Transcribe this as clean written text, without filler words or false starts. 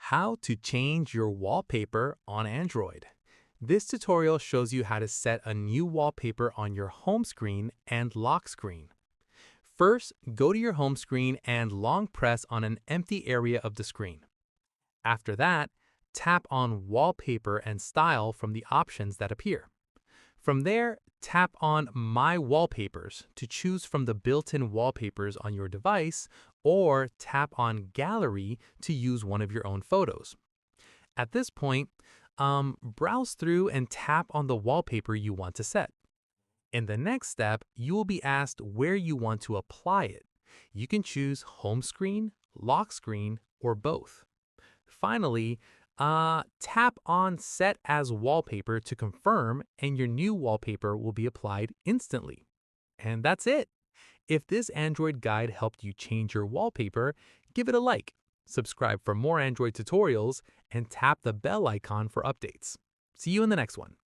How to change your wallpaper on Android. This tutorial shows you how to set a new wallpaper on your home screen and lock screen. First, go to your home screen and long press on an empty area of the screen. After that, tap on Wallpaper and Style from the options that appear. From there, tap on My Wallpapers to choose from the built-in wallpapers on your device, or tap on Gallery to use one of your own photos. At this point, browse through and tap on the wallpaper you want to set. In the next step, you will be asked where you want to apply it. You can choose home screen, lock screen, or both. Finally, tap on Set as Wallpaper to confirm, and your new wallpaper will be applied instantly. And that's it. If this Android guide helped you change your wallpaper, give it a like, subscribe for more Android tutorials, and tap the bell icon for updates. See you in the next one.